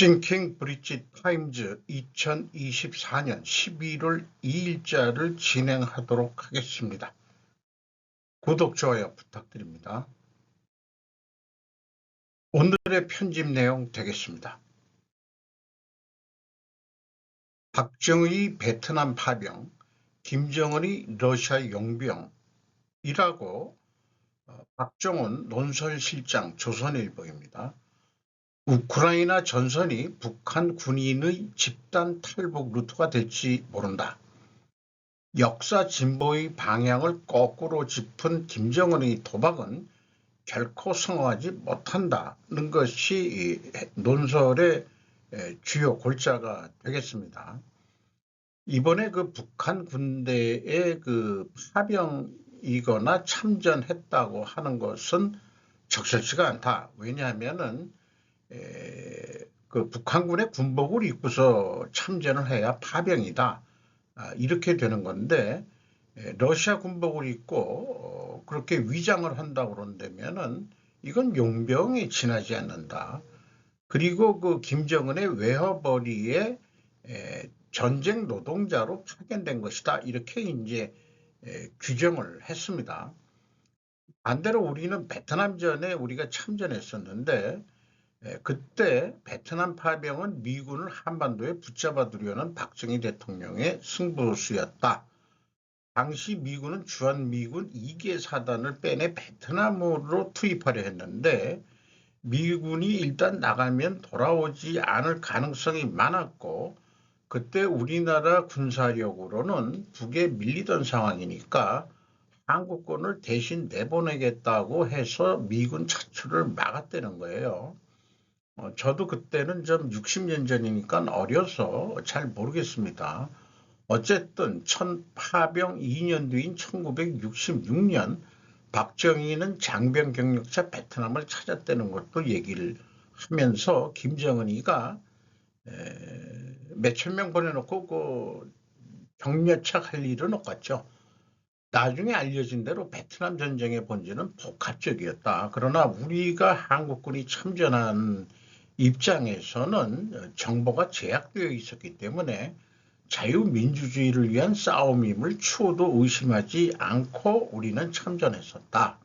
싱킹 브릿지 타임즈 2024년 11월 2일자를 진행하도록 하겠습니다. 구독, 좋아요 부탁드립니다. 오늘의 편집 내용 되겠습니다. 박정희 베트남 파병, 김정은이 러시아 용병이라고 박정훈 논설실장 조선일보입니다. 우크라이나 전선이 북한 군인의 집단 탈북 루트가 될지 모른다. 역사 진보의 방향을 거꾸로 짚은 김정은의 도박은 결코 성공하지 못한다는 것이 논설의 주요 골자가 되겠습니다. 이번에 그 북한 군대의 그 파병이거나 참전했다고 하는 것은 적절치가 않다. 왜냐하면은 그 북한군의 군복을 입고서 참전을 해야 파병이다. 이렇게 되는 건데, 러시아 군복을 입고 그렇게 위장을 한다고 그런다면은 이건 용병에 지나지 않는다. 그리고 그 김정은의 외화벌이에 전쟁 노동자로 파견된 것이다. 이렇게 이제 규정을 했습니다. 반대로 우리는 베트남전에 우리가 참전했었는데, 그때 베트남 파병은 미군을 한반도에 붙잡아 두려는 박정희 대통령의 승부수였다. 당시 미군은 주한미군 2개 사단을 빼내 베트남으로 투입하려 했는데 미군이 일단 나가면 돌아오지 않을 가능성이 많았고, 그때 우리나라 군사력으로는 북에 밀리던 상황이니까 한국군을 대신 내보내겠다고 해서 미군 차출을 막았다는 거예요. 저도 그때는 좀 60년 전이니까 어려서 잘 모르겠습니다. 어쨌든 파병 2년 뒤인 1966년 박정희는 장병 경력차 베트남을 찾았다는 것도 얘기를 하면서 김정은이가 몇천 명 보내놓고 그 격려차 할 일은 없겠죠. 나중에 알려진 대로 베트남 전쟁의 본질은 복합적이었다. 그러나 우리가 한국군이 참전한 입장에서는 정보가 제약되어 있었기 때문에 자유민주주의를 위한 싸움임을 추호도 의심하지 않고 우리는 참전했었다.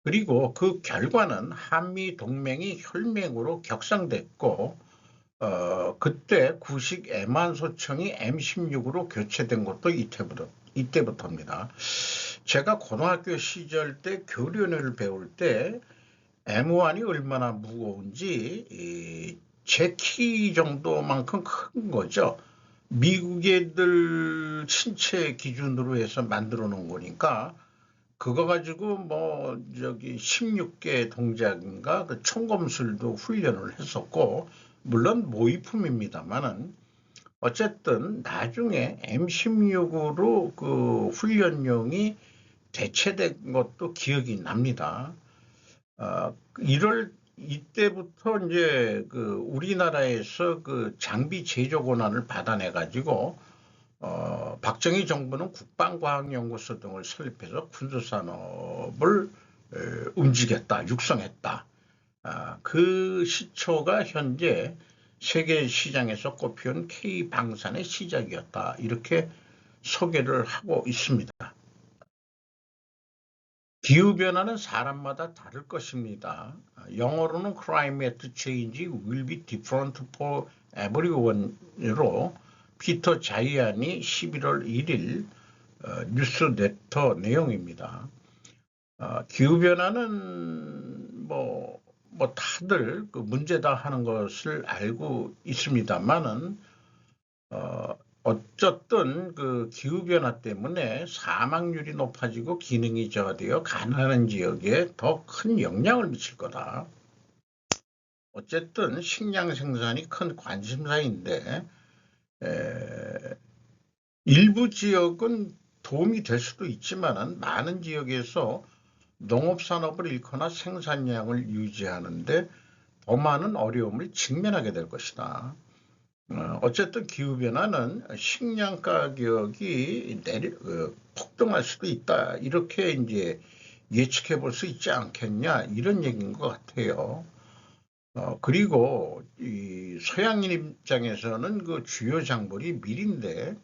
그리고 그 결과는 한미동맹이 혈맹으로 격상됐고 그때 구식 애만소총이 M16으로 교체된 것도 이때부터입니다. 제가 고등학교 시절 때 교련을 배울 때 M1이 얼마나 무거운지 제 키 정도만큼 큰 거죠. 미국 애들 신체 기준으로 해서 만들어 놓은 거니까 그거 가지고 뭐 저기 16개 동작인가 그 총검술도 훈련을 했었고, 물론 모의품입니다만은 어쨌든 나중에 M16으로 그 훈련용이 대체된 것도 기억이 납니다. 이때부터 이제 그 우리나라에서 그 장비 제조 권한을 받아내 가지고 박정희 정부는 국방과학연구소 등을 설립해서 군수산업을 움직였다, 육성했다. 그 시초가 현재 세계 시장에서 꼽히는 K방산의 시작이었다. 이렇게 소개를 하고 있습니다. 기후변화는 사람마다 다를 것입니다. 영어로는 Climate change will be different for everyone으로 피터 자이안이 11월 1일 뉴스레터 내용입니다. 기후변화는 뭐 다들 그 문제다 하는 것을 알고 있습니다만은 어쨌든 그 기후변화 때문에 사망률이 높아지고 기능이 저하되어 가난한 지역에 더 큰 영향을 미칠 거다. 어쨌든 식량 생산이 큰 관심사인데 일부 지역은 도움이 될 수도 있지만 많은 지역에서 농업산업을 잃거나 생산량을 유지하는데 더 많은 어려움을 직면하게 될 것이다. 어쨌든 기후변화는 식량 가격이 폭등할 수도 있다. 이렇게 이제 예측해 볼 수 있지 않겠냐. 이런 얘기인 것 같아요. 그리고 이 서양인 입장에서는 그 주요 작물이 밀인데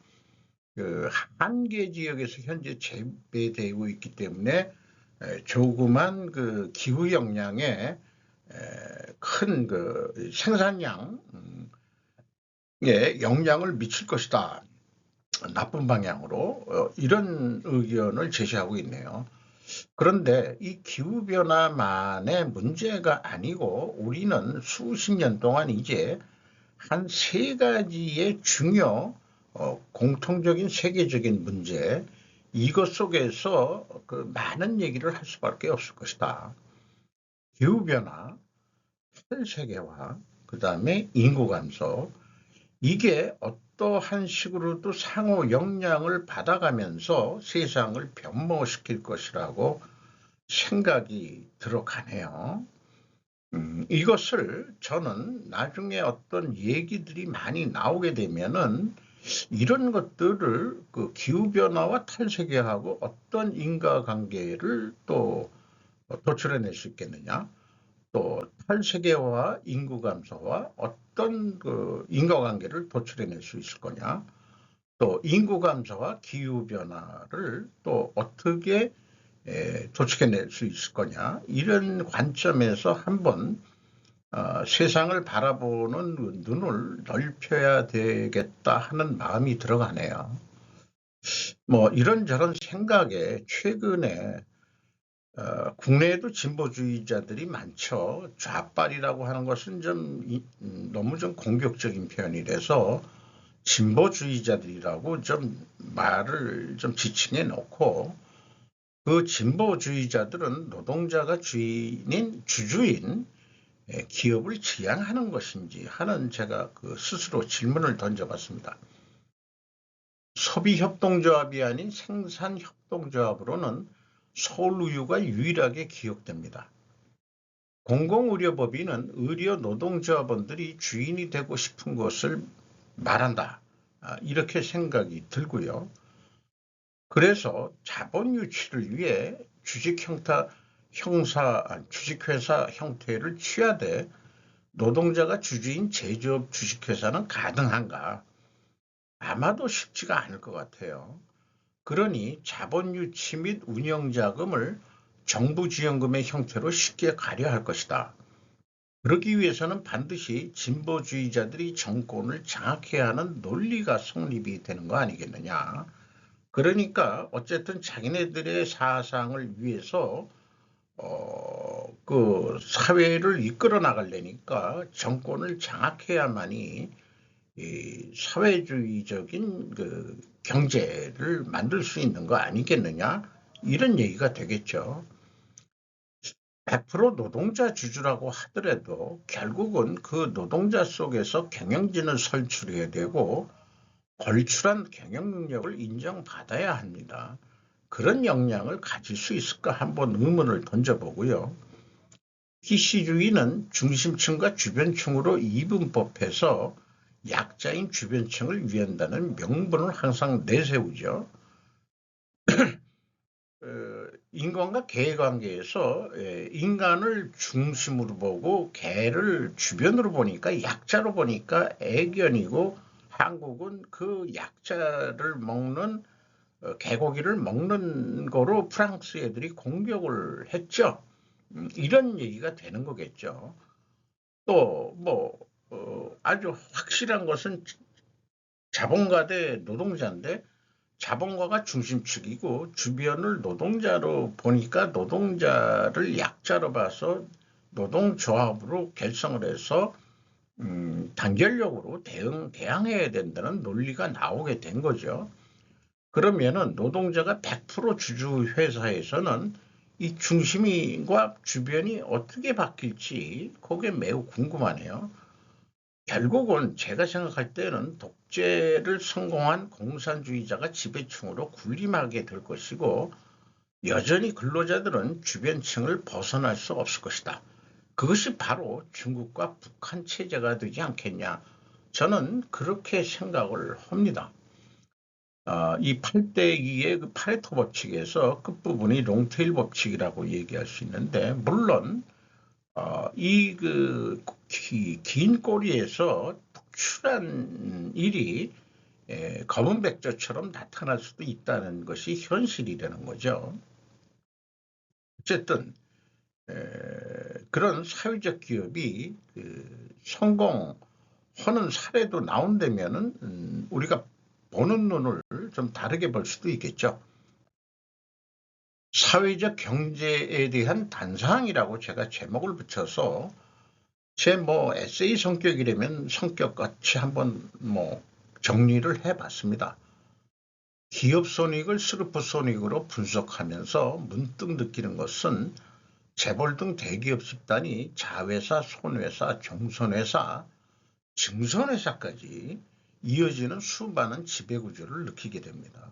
그 한계 지역에서 현재 재배되고 있기 때문에 조그만 그 기후 영향에 큰 그 생산량에 영향을 미칠 것이다. 나쁜 방향으로 이런 의견을 제시하고 있네요. 그런데 이 기후변화만의 문제가 아니고 우리는 수십 년 동안 이제 한 세 가지의 중요 공통적인 세계적인 문제 이것 속에서 그 많은 얘기를 할 수밖에 없을 것이다. 기후변화, 탈세계화, 그 다음에 인구 감소 이게 어떠한 식으로도 상호 영향을 받아가면서 세상을 변모시킬 것이라고 생각이 들어가네요. 이것을 저는 나중에 어떤 얘기들이 많이 나오게 되면은 이런 것들을 그 기후변화와 탈세계하고 어떤 인과관계를 또 도출해낼 수 있겠느냐, 또 탈세계와 인구 감소와 어떤 그 인과관계를 도출해낼 수 있을 거냐, 또 인구 감소와 기후 변화를 또 어떻게 도출해낼 수 있을 거냐, 이런 관점에서 한번 세상을 바라보는 눈을 넓혀야 되겠다 하는 마음이 들어가네요. 뭐 이런저런 생각에 최근에 국내에도 진보주의자들이 많죠. 좌빨이라고 하는 것은 너무 좀 공격적인 표현이라서 진보주의자들이라고 좀 말을 좀 지칭해 놓고 그 진보주의자들은 노동자가 주주인 기업을 지향하는 것인지 하는 제가 그 스스로 질문을 던져봤습니다. 소비협동조합이 아닌 생산협동조합으로는 서울우유가 유일하게 기억됩니다. 공공의료법인은 의료 노동조합원들이 주인이 되고 싶은 것을 말한다. 이렇게 생각이 들고요. 그래서 자본 유치를 위해 주식회사 형태를 취하되 노동자가 주주인 제조업 주식회사는 가능한가? 아마도 쉽지가 않을 것 같아요. 그러니 자본 유치 및 운영 자금을 정부 지원금의 형태로 쉽게 가려 할 것이다. 그러기 위해서는 반드시 진보주의자들이 정권을 장악해야 하는 논리가 성립이 되는 거 아니겠느냐. 그러니까 어쨌든 자기네들의 사상을 위해서 그 사회를 이끌어 나가려니까 정권을 장악해야만이 이 사회주의적인 그 경제를 만들 수 있는 거 아니겠느냐 이런 얘기가 되겠죠. 100% 노동자 주주라고 하더라도 결국은 그 노동자 속에서 경영진을 선출해야 되고 걸출한 경영 능력을 인정받아야 합니다. 그런 역량을 가질 수 있을까 한번 의문을 던져보고요. PC주의는 중심층과 주변층으로 이분법해서 약자인 주변층을 위한다는 명분을 항상 내세우죠. 인간과 개 관계에서 인간을 중심으로 보고 개를 주변으로 보니까 약자로 보니까 애견이고 한국은 그 약자를 먹는 개고기를 먹는 거로 프랑스 애들이 공격을 했죠. 이런 얘기가 되는 거겠죠. 또 뭐 아주 확실한 것은 자본가 대 노동자인데 자본가가 중심축이고 주변을 노동자로 보니까 노동자를 약자로 봐서 노동조합으로 결성을 해서 단결력으로 대항해야 된다는 논리가 나오게 된 거죠. 그러면은 노동자가 100% 주주 회사에서는 이 중심과 주변이 어떻게 바뀔지 그게 매우 궁금하네요. 결국은 제가 생각할 때는 독재를 성공한 공산주의자가 지배층으로 군림하게 될 것이고 여전히 근로자들은 주변층을 벗어날 수 없을 것이다. 그것이 바로 중국과 북한 체제가 되지 않겠냐. 저는 그렇게 생각을 합니다. 이 8대2의 그 파레토 법칙에서 끝부분이 롱테일 법칙이라고 얘기할 수 있는데 물론 이 그 긴 꼬리에서 특출한 일이 검은 백조처럼 나타날 수도 있다는 것이 현실이라는 거죠. 어쨌든 그런 사회적 기업이 성공하는 사례도 나온다면은 우리가 보는 눈을 좀 다르게 볼 수도 있겠죠. 사회적 경제에 대한 단상이라고 제가 제목을 붙여서 제 에세이 성격이라면 성격같이 한번 정리를 해봤습니다. 기업 손익을 스루프 손익으로 분석하면서 문득 느끼는 것은 재벌 등 대기업 집단이 자회사, 손회사, 종손회사, 증손회사까지 이어지는 수많은 지배구조를 느끼게 됩니다.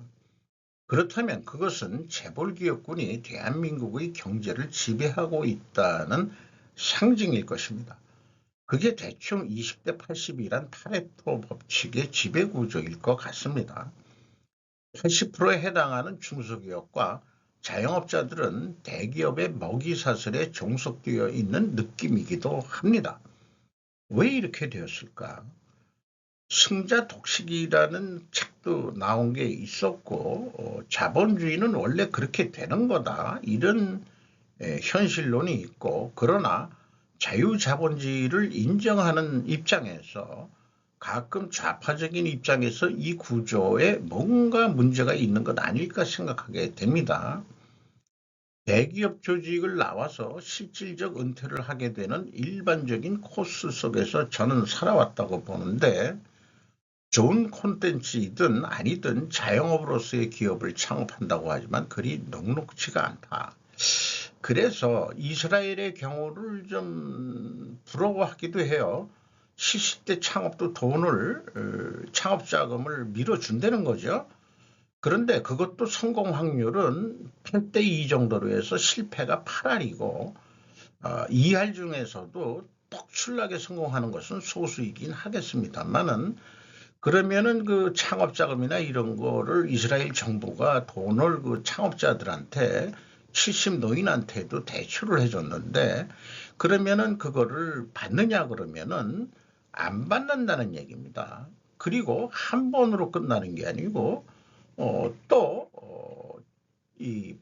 그렇다면 그것은 재벌 기업군이 대한민국의 경제를 지배하고 있다는 상징일 것입니다. 그게 대충 20대 80이란 파레토 법칙의 지배구조일 것 같습니다. 80%에 해당하는 중소기업과 자영업자들은 대기업의 먹이사슬에 종속되어 있는 느낌이기도 합니다. 왜 이렇게 되었을까? 승자 독식이라는 책도 나온 게 있었고 자본주의는 원래 그렇게 되는 거다 이런 현실론이 있고, 그러나 자유자본주의를 인정하는 입장에서 가끔 좌파적인 입장에서 이 구조에 뭔가 문제가 있는 것 아닐까 생각하게 됩니다. 대기업 조직을 나와서 실질적 은퇴를 하게 되는 일반적인 코스 속에서 저는 살아왔다고 보는데, 좋은 콘텐츠이든 아니든 자영업으로서의 기업을 창업한다고 하지만 그리 녹록지가 않다. 그래서 이스라엘의 경우를 좀 부러워하기도 해요. 70대 창업도 창업 자금을 밀어준다는 거죠. 그런데 그것도 성공 확률은 8대 2 정도로 해서 실패가 8할이고 2할 중에서도 폭출나게 성공하는 것은 소수이긴 하겠습니다만은, 그러면은 그 창업 자금이나 이런 거를 이스라엘 정부가 돈을 그 창업자들한테 70 노인한테도 대출을 해줬는데, 그러면은 그거를 받느냐 그러면은 안 받는다는 얘기입니다. 그리고 한 번으로 끝나는 게 아니고 이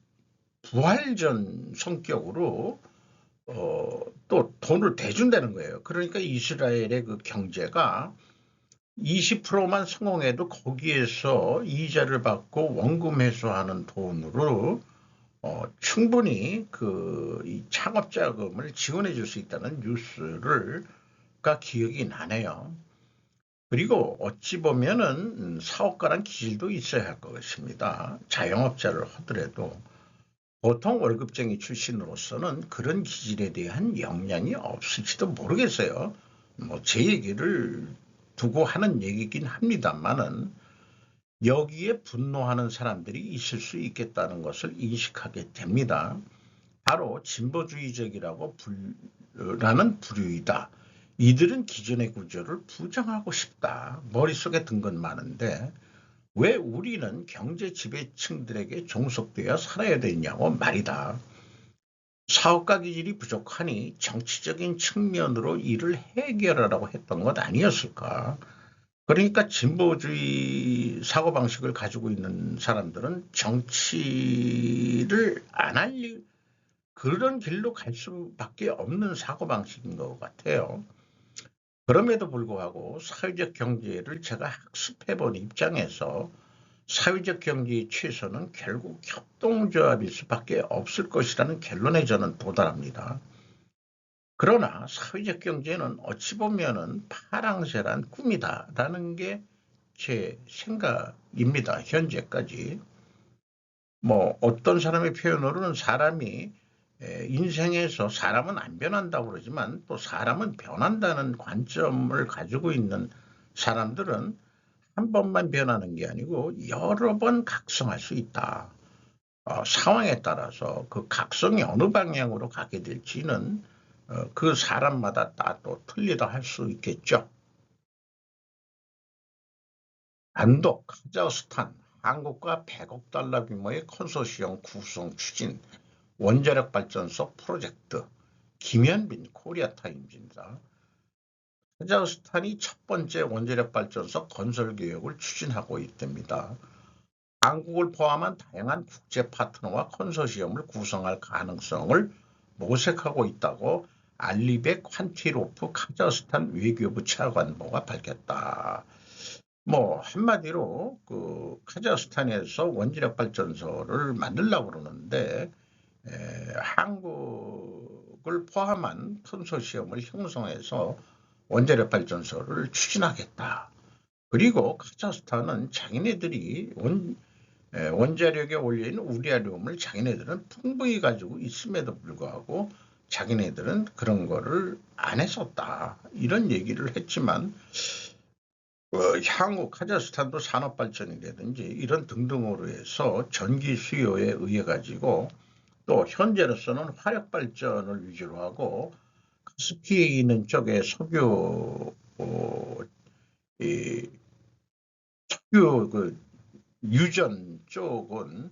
부활전 성격으로 또 돈을 대준다는 거예요. 그러니까 이스라엘의 그 경제가 20%만 성공해도 거기에서 이자를 받고 원금 회수하는 돈으로 충분히 이 창업 자금을 지원해 줄 수 있다는 뉴스가 기억이 나네요. 그리고 어찌 보면은 사업가란 기질도 있어야 할 것입니다. 자영업자를 하더라도 보통 월급쟁이 출신으로서는 그런 기질에 대한 역량이 없을지도 모르겠어요. 제 얘기를 두고 하는 얘기긴 합니다만은, 여기에 분노하는 사람들이 있을 수 있겠다는 것을 인식하게 됩니다. 바로 진보주의적이라고 라는 부류이다. 이들은 기존의 구조를 부정하고 싶다. 머릿속에 든 건 많은데 왜 우리는 경제 지배층들에게 종속되어 살아야 되냐고 말이다. 사업가 기질이 부족하니 정치적인 측면으로 이를 해결하라고 했던 것 아니었을까? 그러니까 진보주의 사고방식을 가지고 있는 사람들은 정치를 안 할 그런 길로 갈 수밖에 없는 사고방식인 것 같아요. 그럼에도 불구하고 사회적 경제를 제가 학습해본 입장에서 사회적 경제의 최선은 결국 협동조합일 수밖에 없을 것이라는 결론에 저는 도달합니다. 그러나 사회적 경제는 어찌 보면은 파랑새란 꿈이다라는 게 제 생각입니다. 현재까지. 어떤 사람의 표현으로는 사람이 인생에서 사람은 안 변한다고 그러지만 또 사람은 변한다는 관점을 가지고 있는 사람들은 한 번만 변하는 게 아니고 여러 번 각성할 수 있다. 상황에 따라서 그 각성이 어느 방향으로 가게 될지는 그 사람마다 다 또 틀리다 할 수 있겠죠. 안독, 카자흐스탄, 한국과 100억 달러 규모의 컨소시엄 구성 추진, 원자력 발전소 프로젝트, 김현빈 코리아타임즈입니다. 카자흐스탄이 첫 번째 원자력 발전소 건설 계획을 추진하고 있답니다. 한국을 포함한 다양한 국제 파트너와 컨소시엄을 구성할 가능성을 모색하고 있다고 알리베 칸티로프 카자흐스탄 외교부 차관보가 밝혔다. 뭐 한마디로 그 카자흐스탄에서 원자력 발전소를 만들려고 그러는데 한국을 포함한 컨소시엄을 형성해서 원자력 발전소를 추진하겠다. 그리고 카자흐스탄은 자기네들이 원자력에 올려있는 우라늄을 자기네들은 풍부히 가지고 있음에도 불구하고 자기네들은 그런 거를 안 했었다. 이런 얘기를 했지만 향후 카자흐스탄도 산업발전이라든지 이런 등등으로 해서 전기 수요에 의해 가지고 또 현재로서는 화력발전을 위주로 하고 카스피에 있는 쪽에 석유 그 유전 쪽은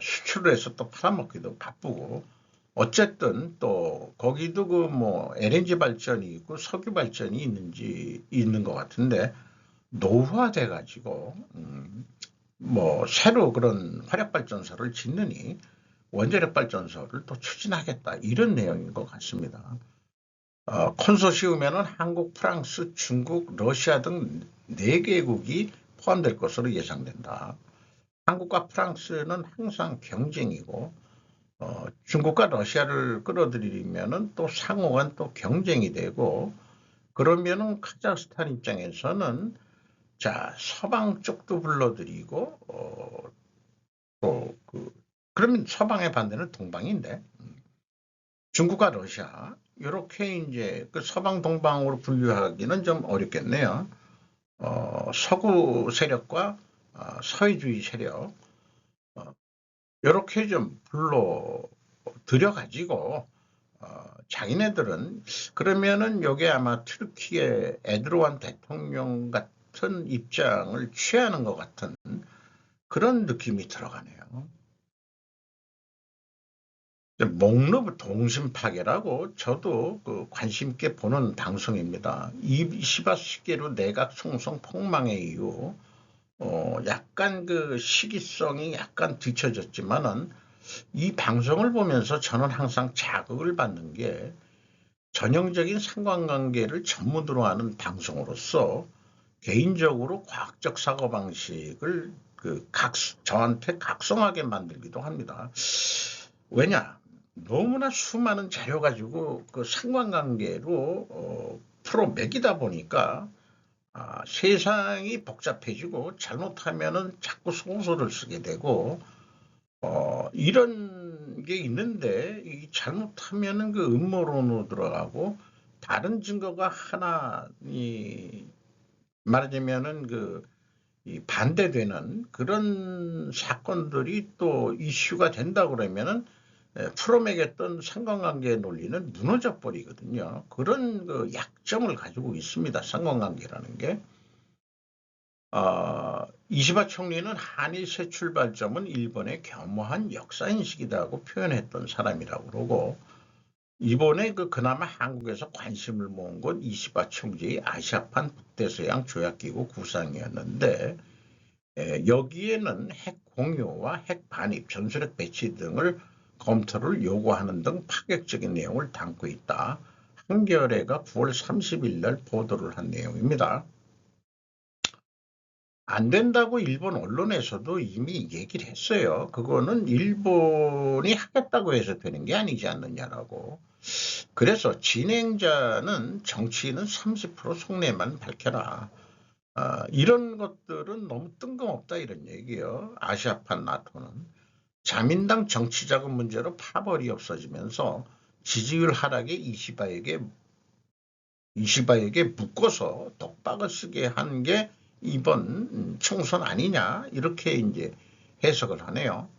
수출을 해서 또 팔아먹기도 바쁘고 어쨌든 또 거기도 그 뭐 LNG 발전이 있고 석유 발전이 있는 것 같은데 노후화돼 가지고 뭐 새로 그런 화력 발전소를 짓느니 원자력 발전소를 또 추진하겠다 이런 내용인 것 같습니다. 컨소시엄에는 한국, 프랑스, 중국, 러시아 등 4개국이 포함될 것으로 예상된다. 한국과 프랑스는 항상 경쟁이고 중국과 러시아를 끌어들이면은 또 상호간 또 경쟁이 되고 그러면은 카자흐스탄 입장에서는 자 서방 쪽도 불러들이고 그러면 서방의 반대는 동방인데 중국과 러시아 이렇게 이제 그 서방 동방으로 분류하기는 좀 어렵겠네요. 서구 세력과 서해주의 세력 이렇게 좀 불러 들여가지고 자기네들은 그러면은 여기 아마 튀르키예 에르도안 대통령 같은 입장을 취하는 것 같은 그런 느낌이 들어가네요. 목록 동심 파괴라고 저도 그 관심 있게 보는 방송입니다. 이시바 시계로 내각 총선 폭망의 이유 약간 그 시기성이 약간 뒤처졌지만은 이 방송을 보면서 저는 항상 자극을 받는 게 전형적인 상관관계를 전문으로 하는 방송으로서 개인적으로 과학적 사고방식을 저한테 각성하게 만들기도 합니다. 왜냐? 너무나 수많은 자료 가지고 그 상관관계로 풀어매기다 보니까 세상이 복잡해지고 잘못하면은 자꾸 소설을 쓰게 되고 이런 게 있는데 이 잘못하면은 그 음모론으로 들어가고 다른 증거가 하나 말하자면은 이 반대되는 그런 사건들이 또 이슈가 된다 그러면은 풀어매겼던 상관관계 논리는 무너져 버리거든요. 그런 그 약점을 가지고 있습니다. 상관관계라는 게. 이시바 총리는 한일 새 출발점은 일본의 겸허한 역사인식이다고 표현했던 사람이라고 그러고 이번에 그나마 한국에서 관심을 모은 건 이시바 총리의 아시아판 북대서양 조약기구 구상이었는데 여기에는 핵 공유와 핵 반입, 전술핵 배치 등을 검토를 요구하는 등 파격적인 내용을 담고 있다. 한겨레가 9월 30일 날 보도를 한 내용입니다. 안 된다고 일본 언론에서도 이미 얘기를 했어요. 그거는 일본이 하겠다고 해서 되는 게 아니지 않느냐라고. 그래서 진행자는 정치인은 30% 속내만 밝혀라. 이런 것들은 너무 뜬금없다 이런 얘기예요. 아시아판 나토는. 자민당 정치자금 문제로 파벌이 없어지면서 지지율 하락에 이시바에게 묶어서 독박을 쓰게 한 게 이번 총선 아니냐 이렇게 이제 해석을 하네요.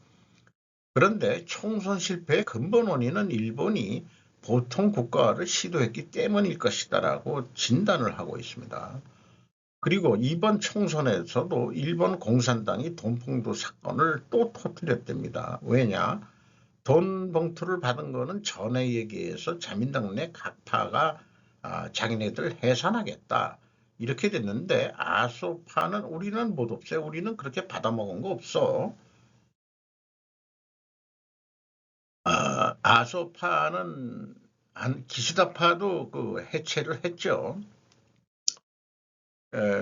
그런데 총선 실패의 근본 원인은 일본이 보통 국가화를 시도했기 때문일 것이다라고 진단을 하고 있습니다. 그리고 이번 총선에서도 일본 공산당이 돈봉투 사건을 또 터뜨렸답니다. 왜냐? 돈 봉투를 받은 거는 전에 얘기해서 자민당 내 각파가 자기네들 해산하겠다. 이렇게 됐는데 아소파는 우리는 못 없어요. 우리는 그렇게 받아먹은 거 없어. 아소파는 기시다파도 그 해체를 했죠.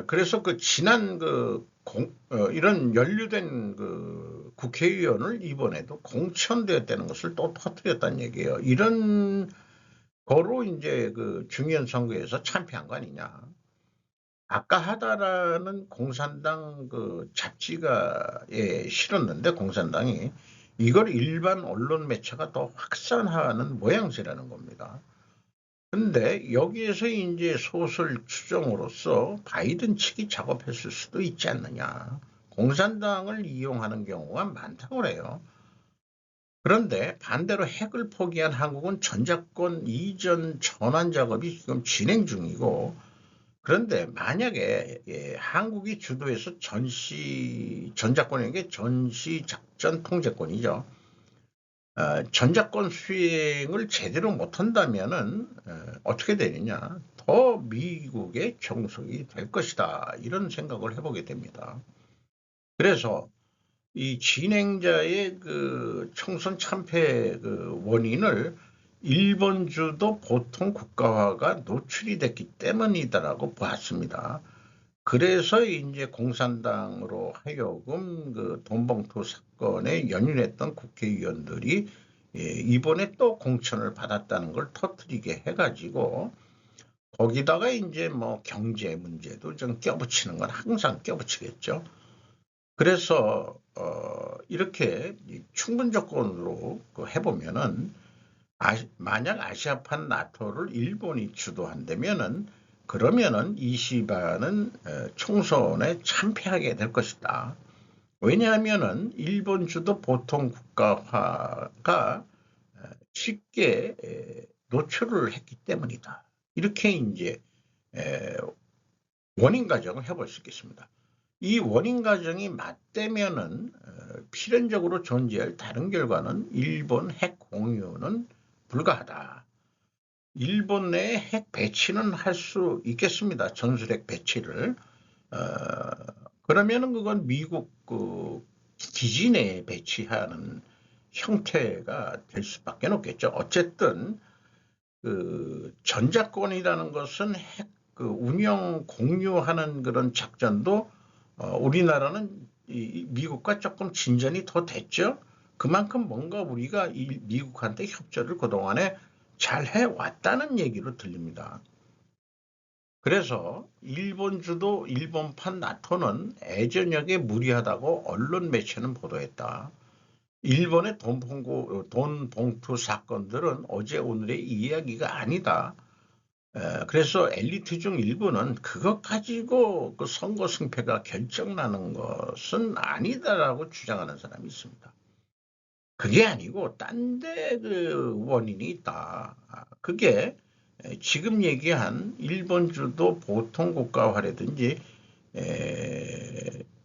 그래서 그 지난 이런 연루된 그 국회의원을 이번에도 공천되었다는 것을 또 터뜨렸다는 얘기예요. 이런 거로 이제 그 중의원 선거에서 참패한 거 아니냐. 아까 하다라는 공산당 그 잡지가 실었는데 공산당이 이걸 일반 언론 매체가 더 확산하는 모양새라는 겁니다. 근데 여기에서 이제 소설 추정으로서 바이든 측이 작업했을 수도 있지 않느냐. 공산당을 이용하는 경우가 많다고 그래요. 그런데 반대로 핵을 포기한 한국은 전자권 이전 전환 작업이 지금 진행 중이고, 그런데 만약에 한국이 주도해서 전자권인 게 전시작전 통제권이죠. 전자권 수행을 제대로 못한다면은 어떻게 되느냐, 더 미국의 경속이 될 것이다, 이런 생각을 해보게 됩니다. 그래서 이 진행자의 그 총선 참패 그 원인을 일본주도 보통 국가화가 노출이 됐기 때문이다라고 봤습니다. 그래서 이제 공산당으로 하여금 그 돈봉투 사건에 연연했던 국회의원들이 이번에 또 공천을 받았다는 걸 터뜨리게 해가지고, 거기다가 이제 뭐 경제 문제도 좀 껴붙이는 건 항상 껴붙이겠죠. 그래서 이렇게 충분 조건으로 해보면은 만약 아시아판 나토를 일본이 주도한다면은, 그러면은 이시바는 총선에 참패하게 될 것이다. 왜냐하면은 일본 주도 보통 국가화가 쉽게 노출을 했기 때문이다. 이렇게 이제 원인 가정을 해볼 수 있겠습니다. 이 원인 가정이 맞대면은 필연적으로 존재할 다른 결과는 일본 핵 공유는 불가하다. 일본 내에 핵 배치는 할 수 있겠습니다. 전술핵 배치를. 그러면은 그건 미국 그 기지 내에 배치하는 형태가 될 수밖에 없겠죠. 어쨌든 그 전자권이라는 것은 핵 그 운영 공유하는 그런 작전도 우리나라는 미국과 조금 진전이 더 됐죠. 그만큼 뭔가 우리가 미국한테 협조를 그동안에 잘 해왔다는 얘기로 들립니다. 그래서 일본 주도 일본판 나토는 애전역에 무리하다고 언론 매체는 보도했다. 일본의 돈 봉투 사건들은 어제 오늘의 이야기가 아니다. 그래서 엘리트 중 일부는 그것 가지고 그 선거 승패가 결정나는 것은 아니다라고 주장하는 사람이 있습니다. 그게 아니고 딴 데 그 원인이 있다. 그게 지금 얘기한 일본주도 보통 국가화라든지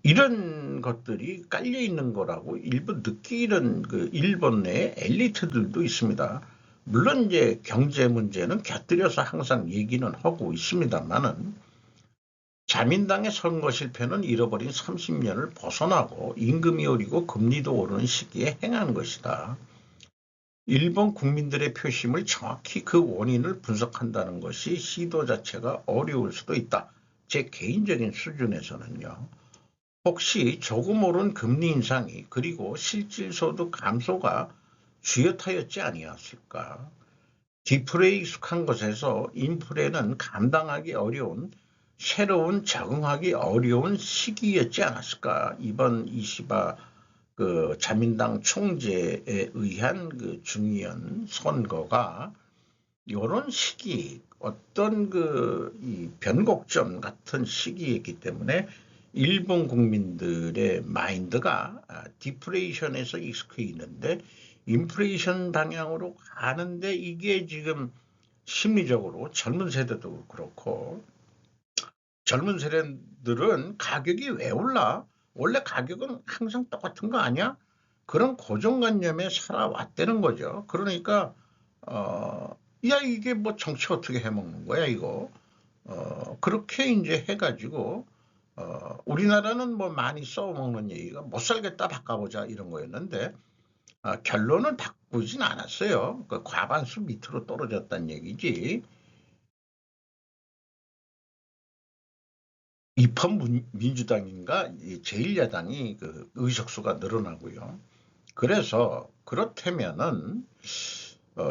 이런 것들이 깔려 있는 거라고 일부 느끼는 그 일본 내 엘리트들도 있습니다. 물론 이제 경제 문제는 곁들여서 항상 얘기는 하고 있습니다만은, 자민당의 선거 실패는 잃어버린 30년을 벗어나고 임금이 오르고 금리도 오르는 시기에 행한 것이다. 일본 국민들의 표심을 정확히 그 원인을 분석한다는 것이 시도 자체가 어려울 수도 있다. 제 개인적인 수준에서는요. 혹시 조금 오른 금리 인상이 그리고 실질소득 감소가 주요타였지 아니었을까? 디플레에 익숙한 것에서 인플레는 감당하기 어려운, 새로운 적응하기 어려운 시기였지 않았을까? 이번 이시바 그 자민당 총재에 의한 그 중의원 선거가 이런 시기, 어떤 이 변곡점 같은 시기였기 때문에 일본 국민들의 마인드가 디플레이션에서 익숙해 있는데 인플레이션 방향으로 가는데, 이게 지금 심리적으로 젊은 세대도 그렇고, 젊은 세대들은 가격이 왜 올라? 원래 가격은 항상 똑같은 거 아니야? 그런 고정관념에 살아왔다는 거죠. 그러니까 야, 이게 뭐 정치 어떻게 해먹는 거야, 이거. 그렇게 이제 해가지고, 우리나라는 뭐 많이 써먹는 얘기가 못 살겠다 바꿔보자 이런 거였는데, 결론은 바꾸진 않았어요. 그 과반수 밑으로 떨어졌다는 얘기지. 입헌민주당인가 제1야당이 그 의석수가 늘어나고요. 그래서 그렇다면은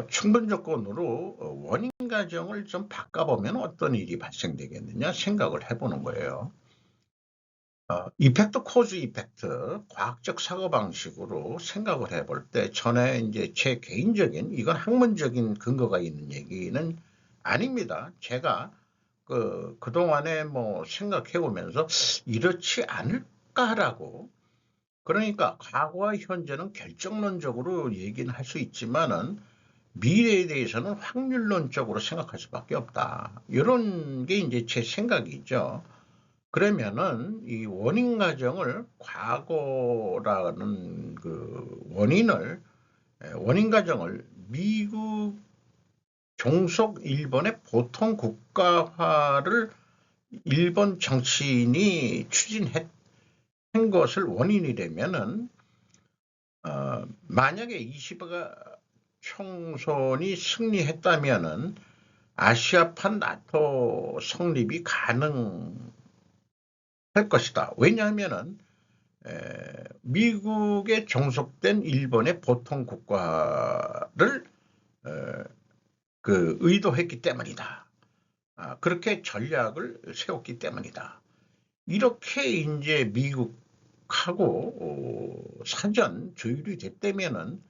충분 조건으로 원인 가정을 좀 바꿔보면 어떤 일이 발생되겠느냐 생각을 해보는 거예요. 이펙트 코즈 이펙트 과학적 사고방식으로 생각을 해볼 때 전에 이제 제 개인적인 이건 학문적인 근거가 있는 얘기는 아닙니다. 제가 그동안에 뭐 생각해 보면서 이렇지 않을까라고, 그러니까 과거와 현재는 결정론적으로 얘기는 할 수 있지만은 미래에 대해서는 확률론적으로 생각할 수밖에 없다. 이런 게 이제 제 생각이죠. 그러면은 이 원인 가정을 과거라는 그 원인 가정을 미국 종속 일본의 보통 국가화를 일본 정치인이 추진한 것을 원인이라면은 만약에 20가 총선이 승리했다면은 아시아판 나토 성립이 가능할 것이다. 왜냐하면은 미국에 종속된 일본의 보통 국가를 의도했기 때문이다. 그렇게 전략을 세웠기 때문이다. 이렇게 이제 미국하고 사전 조율이 됐다면은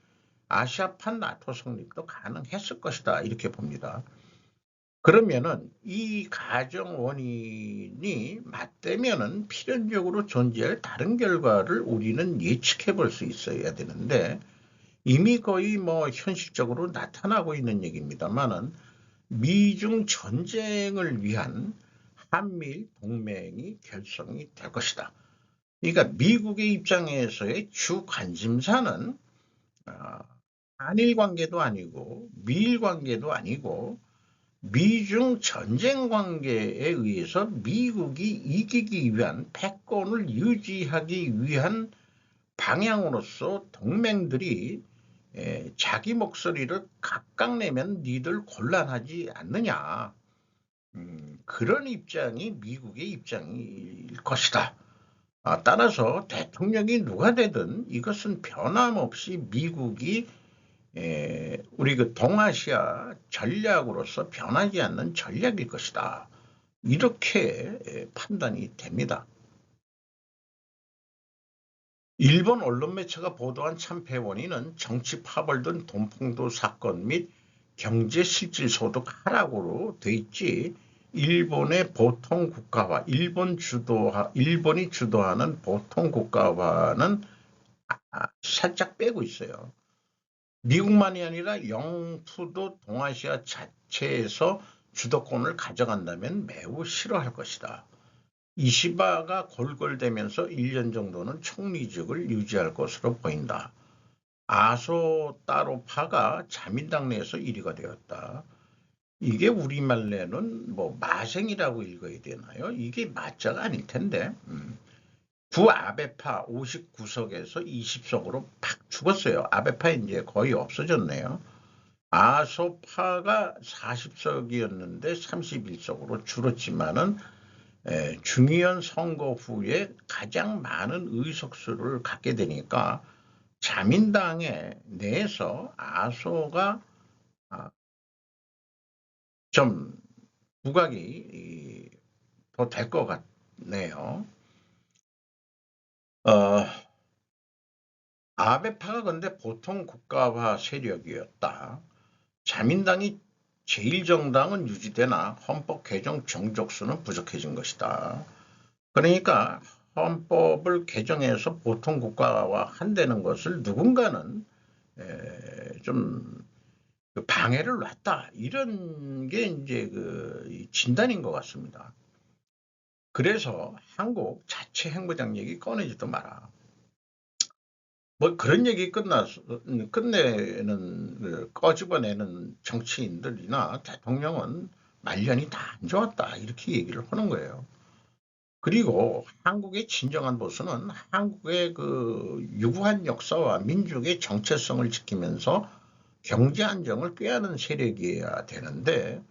아시아판 나토 성립도 가능했을 것이다. 이렇게 봅니다. 그러면은 이 가정 원인이 맞다면은 필연적으로 존재할 다른 결과를 우리는 예측해 볼 수 있어야 되는데 이미 거의 뭐 현실적으로 나타나고 있는 얘기입니다만은 미중 전쟁을 위한 한미일 동맹이 결성이 될 것이다. 그러니까 미국의 입장에서의 주 관심사는 한일 관계도 아니고 미일 관계도 아니고 미중 전쟁 관계에 의해서 미국이 이기기 위한 패권을 유지하기 위한 방향으로서 동맹들이 자기 목소리를 각각 내면 니들 곤란하지 않느냐. 그런 입장이 미국의 입장일 것이다. 따라서 대통령이 누가 되든 이것은 변함없이 미국이 우리 그 동아시아 전략으로서 변하지 않는 전략일 것이다. 이렇게 판단이 됩니다. 일본 언론 매체가 보도한 참패 원인은 정치 파벌 등 돈풍도 사건 및 경제 실질 소득 하락으로 돼 있지 일본의 보통 국가화, 일본이 주도하는 보통 국가화는 살짝 빼고 있어요. 미국만이 아니라 영토도 동아시아 자체에서 주도권을 가져간다면 매우 싫어할 것이다. 이시바가 골골대면서 1년 정도는 총리직을 유지할 것으로 보인다. 아소 따로파가 자민당 내에서 1위가 되었다. 이게 우리말로는 뭐 마생이라고 읽어야 되나요? 이게 맞자가 아닐 텐데. 부아베파 59석에서 20석으로 팍 죽었어요. 아베파 이제 거의 없어졌네요. 아소파가 40석이었는데 31석으로 줄었지만은 중의원 선거 후에 가장 많은 의석수를 갖게 되니까 자민당에 내에서 아소가 좀 부각이 더 될 것 같네요. 아베파가 근데 보통 국가화 세력이었다. 자민당이 제1정당은 유지되나 헌법 개정 정족수는 부족해진 것이다. 그러니까 헌법을 개정해서 보통 국가화 한다는 것을 누군가는 좀 방해를 놨다. 이런 게 이제 그 진단인 것 같습니다. 그래서 한국 자체 행보장 얘기 꺼내지도 마라. 뭐 그런 얘기 끝나서 끝내는 꺼집어내는 정치인들이나 대통령은 말년이 다 안 좋았다 이렇게 얘기를 하는 거예요. 그리고 한국의 진정한 보수는 한국의 그 유구한 역사와 민족의 정체성을 지키면서 경제 안정을 꾀하는 세력이어야 되는데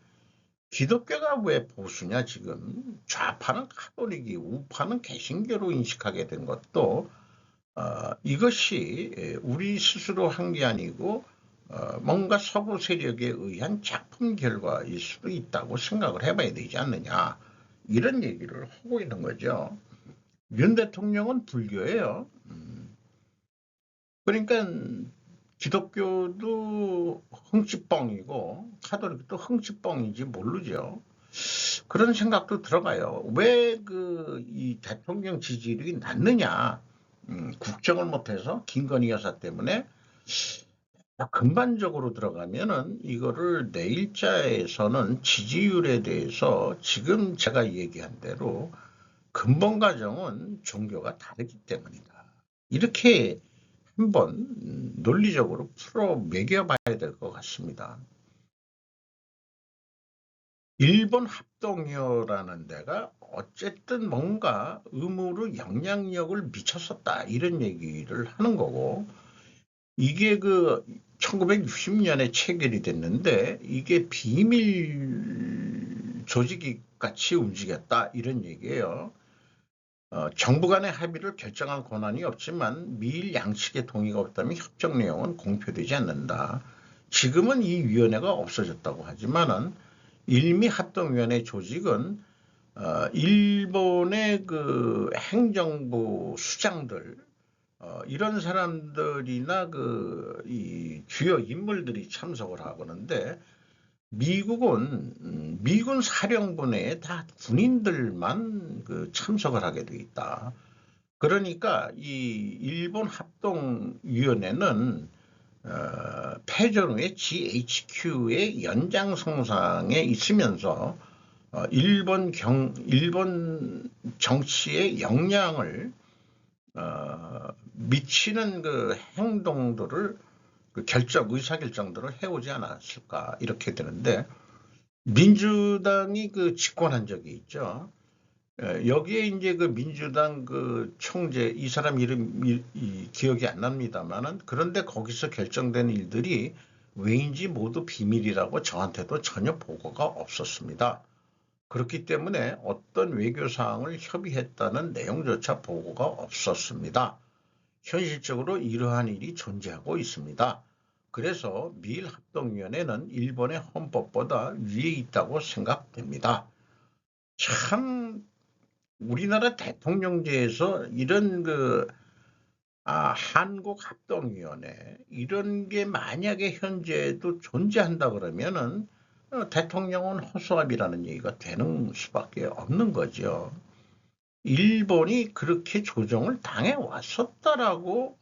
기독교가 왜 보수냐 지금 좌파는 카톨릭이 우파는 개신교로 인식하게 된 것도 이것이 우리 스스로 한 게 아니고 뭔가 서구 세력에 의한 작품 결과일 수도 있다고 생각을 해봐야 되지 않느냐 이런 얘기를 하고 있는 거죠. 윤 대통령은 불교예요. 그러니까 기독교도 흥치뻥이고 카톨릭도 흥치뻥인지 모르죠. 그런 생각도 들어가요. 왜 이 대통령 지지율이 낮느냐? 국정을 못해서 김건희 여사 때문에 근반적으로 들어가면은 이거를 내일자에서는 지지율에 대해서 지금 제가 얘기한 대로 근본 과정은 종교가 다르기 때문이다. 이렇게 한번 논리적으로 풀어 매겨봐야 될 것 같습니다. 일본 합동이어라는 데가 어쨌든 뭔가 의무로 영향력을 미쳤었다 이런 얘기를 하는 거고 이게 1960년에 체결이 됐는데 이게 비밀 조직이 같이 움직였다 이런 얘기예요. 정부 간의 합의를 결정할 권한이 없지만 미일 양측의 동의가 없다면 협정 내용은 공표되지 않는다. 지금은 이 위원회가 없어졌다고 하지만은 일미합동위원회 조직은 일본의 행정부 수장들 이런 사람들이나 이 주요 인물들이 참석을 하고는데 미국은 미군 사령부내에 다 군인들만 참석을 하게 돼 있다. 그러니까 이 일본 합동위원회는 패전 후에 GHQ의 연장선상에 있으면서 일본 정치에 영향을 미치는 행동들을 의사결정들을 해오지 않았을까 이렇게 되는데 민주당이 집권한 적이 있죠. 여기에 이제 민주당 총재 이 사람 이름 기억이 안 납니다만은 그런데 거기서 결정된 일들이 왜인지 모두 비밀이라고 저한테도 전혀 보고가 없었습니다. 그렇기 때문에 어떤 외교사항을 협의했다는 내용조차 보고가 없었습니다. 현실적으로 이러한 일이 존재하고 있습니다. 그래서 미일합동위원회는 일본의 헌법보다 위에 있다고 생각됩니다. 참 우리나라 대통령제에서 이런 한국합동위원회 이런 게 만약에 현재도 존재한다 그러면은 대통령은 허수아비라는 얘기가 되는 수밖에 없는 거죠. 일본이 그렇게 조정을 당해 왔었다라고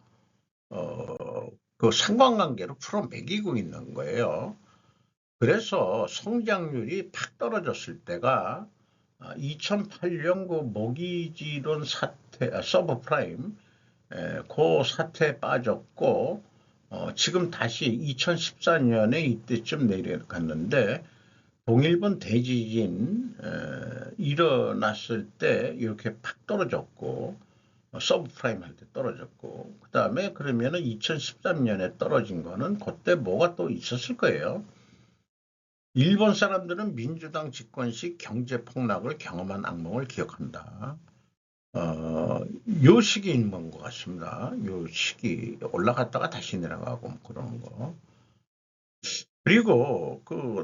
상관관계로 풀어 매기고 있는 거예요. 그래서 성장률이 팍 떨어졌을 때가 2008년 모기지론 사태, 서브프라임 그 사태에 빠졌고 지금 다시 2014년에 이때쯤 내려갔는데 동일본 대지진 일어났을 때 이렇게 팍 떨어졌고 서브프라임 할 때 떨어졌고 그 다음에 그러면은 2013년에 떨어진 거는 그때 뭐가 또 있었을 거예요. 일본 사람들은 민주당 집권 시 경제 폭락을 경험한 악몽을 기억한다. 요 시기 있는 것 같습니다. 요 시기 올라갔다가 다시 내려가고 뭐 그러는 거. 그리고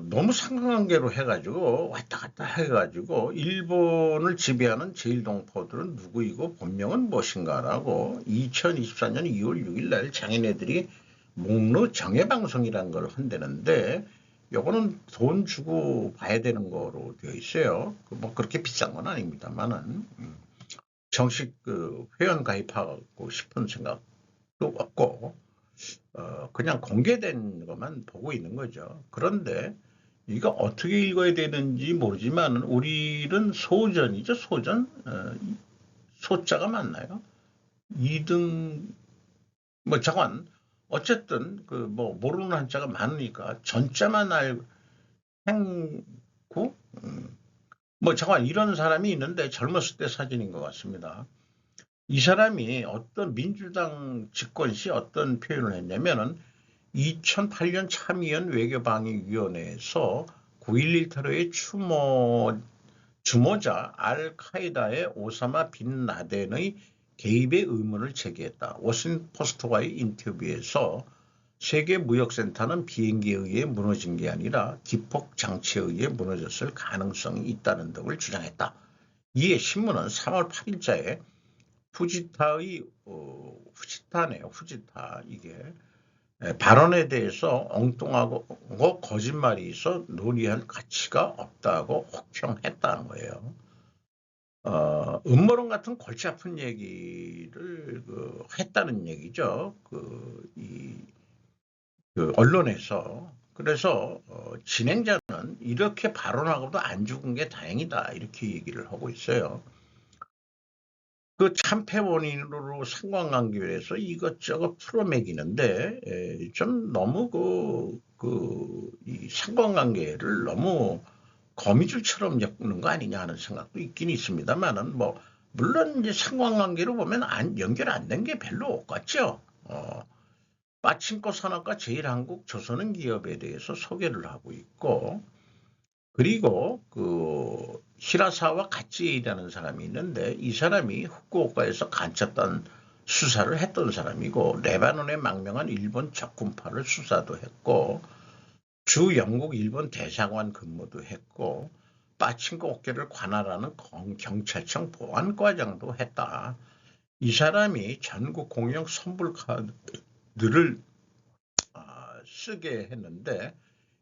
너무 상관관계로 해가지고 왔다 갔다 해가지고 일본을 지배하는 제1동포들은 누구이고 본명은 무엇인가라고 2024년 2월 6일 날 장인애들이 목로 정예방송이라는 걸 한다는데 요거는 돈 주고 봐야 되는 거로 되어 있어요. 뭐 그렇게 비싼 건 아닙니다만은 정식 회원 가입하고 싶은 생각도 없고 그냥 공개된 것만 보고 있는 거죠. 그런데 이거 어떻게 읽어야 되는지 모르지만 우리는 소전이죠. 소전. 소자가 맞나요? 2등 뭐 잠깐 어쨌든 그 뭐 모르는 한자가 많으니까 전자만 알고 행구 뭐 잠깐 이런 사람이 있는데 젊었을 때 사진인 것 같습니다. 이 사람이 어떤 민주당 집권 시 어떤 표현을 했냐면은 2008년 참의원 외교방위위원회에서 9.11 테러의 주모자 알카에다의 오사마 빈 라덴의 개입의 의문을 제기했다. 워싱턴 포스트와의 인터뷰에서 세계무역센터는 비행기에 의해 무너진 게 아니라 기폭 장치에 의해 무너졌을 가능성이 있다는 등을 주장했다. 이에 신문은 3월 8일자에 후지타의 후지타네요. 후지타 이게 발언에 대해서 엉뚱하고 거짓말이 있어 논의할 가치가 없다고 혹평했다는 거예요. 음모론 같은 골치 아픈 얘기를 했다는 얘기죠. 언론에서. 그래서 진행자는 이렇게 발언하고도 안 죽은 게 다행이다 이렇게 얘기를 하고 있어요. 그 참패 원인으로 상관관계에서 이것저것 풀어매기는데 좀 너무 이 상관관계를 너무 거미줄처럼 엮는 거 아니냐 하는 생각도 있긴 있습니다만은 뭐 물론 이제 상관관계로 보면 연결 안 된 게 별로 없겠죠. 빠친코 산업과 제일한국 조선은 기업에 대해서 소개를 하고 있고 그리고 히라사와 가치이라는 사람이 있는데 이 사람이 후쿠오카에서 간첩단 수사를 했던 사람이고 레바논의 망명한 일본 적군파를 수사도 했고 주 영국 일본 대사관 근무도 했고 빠친코 업계를 관할하는 경찰청 보안과장도 했다. 이 사람이 전국 공영 선불카드를 쓰게 했는데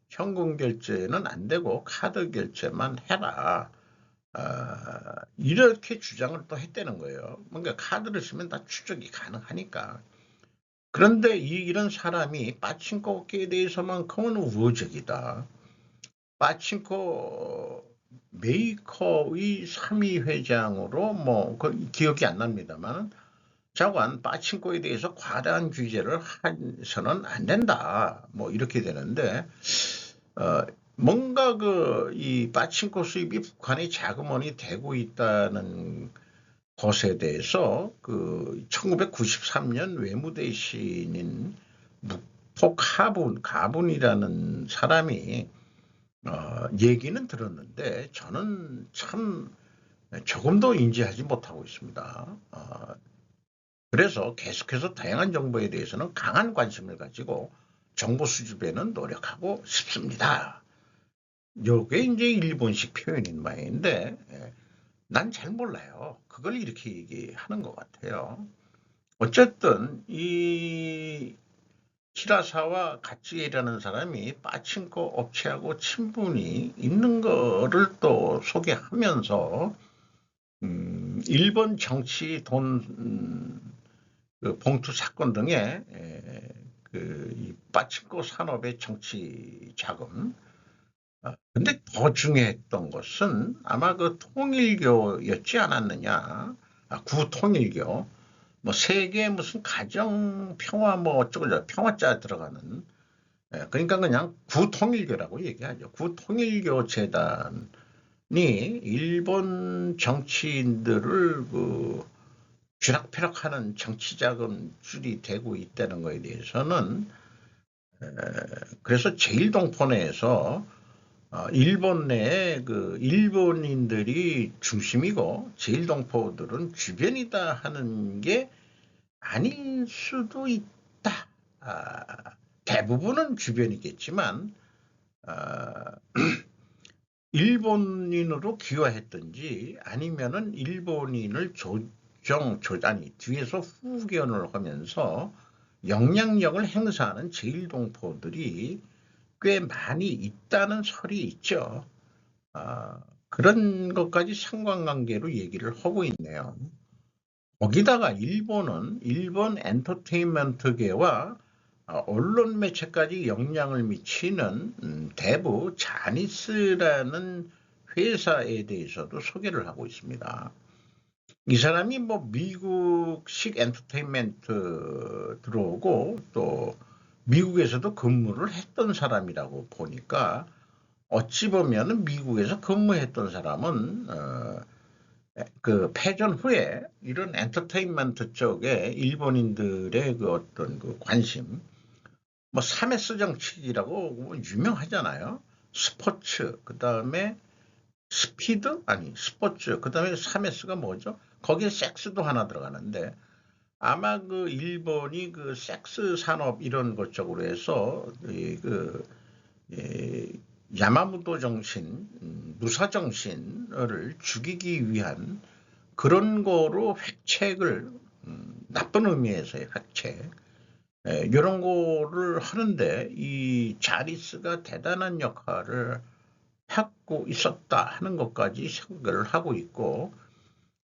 현금 결제는 안 되고 카드 결제만 해라. 이렇게 주장을 또 했다는 거예요. 뭔가 카드를 쓰면 다 추적이 가능하니까. 그런데 이런 사람이 빠친코 업계에 대해서만큼은 우호적이다. 빠친코 메이커의 3위 회장으로 기억이 안 납니다만 자관 빠친코에 대해서 과다한 규제를 해서는 안 된다. 뭐 이렇게 되는데 뭔가 이 빠친코 수입이 북한의 자금원이 되고 있다는 것에 대해서 1993년 외무대신인 묵토 가분이라는 사람이 얘기는 들었는데 저는 참 조금도 인지하지 못하고 있습니다. 그래서 계속해서 다양한 정보에 대해서는 강한 관심을 가지고 정보 수집에는 노력하고 싶습니다. 요게 이제 일본식 표현인 바인데 난 잘 몰라요. 그걸 이렇게 얘기하는 것 같아요. 어쨌든 이 히라사와 가치에라는 사람이 빠친코 업체하고 친분이 있는 거를 또 소개하면서 일본 정치 돈 봉투 사건 등의 이 빠친코 산업의 정치 자금 근데 더 중요했던 것은 아마 통일교였지 않았느냐. 구통일교. 뭐 세계 무슨 가정 평화 어쩌고 평화자 들어가는 그러니까 그냥 구통일교라고 얘기하죠. 구통일교 재단이 일본 정치인들을 쥐락펴락하는 정치자금줄이 되고 있다는 것에 대해서는 그래서 제일동포내에서 일본 내에 일본인들이 중심이고 제일동포들은 주변이다 하는 게 아닐 수도 있다. 대부분은 주변이겠지만 일본인으로 귀화했든지 아니면은 일본인을 뒤에서 후견을 하면서 영향력을 행사하는 제일동포들이 꽤 많이 있다는 설이 있죠. 그런 것까지 상관관계로 얘기를 하고 있네요. 거기다가 일본은 일본 엔터테인먼트계와 언론 매체까지 영향을 미치는 대부 자니스라는 회사에 대해서도 소개를 하고 있습니다. 이 사람이 뭐 미국식 엔터테인먼트 들어오고 또 미국에서도 근무를 했던 사람이라고 보니까 어찌 보면은 미국에서 근무했던 사람은 그 패전 후에 이런 엔터테인먼트 쪽에 일본인들의 그 어떤 그 관심, 뭐 사메스 정책이라고 뭐 유명하잖아요. 스포츠, 그 다음에 스피드? 아니, 스포츠, 그 다음에 사메스가 뭐죠? 거기에 섹스도 하나 들어가는데 아마 그 일본이 그 섹스 산업 이런 것 쪽으로 해서 이 야마무도 정신, 무사 정신을 죽이기 위한 그런 거로 획책을 나쁜 의미에서의 획책 이런 거를 하는데 이 자리스가 대단한 역할을 하고 있었다 하는 것까지 생각을 하고 있고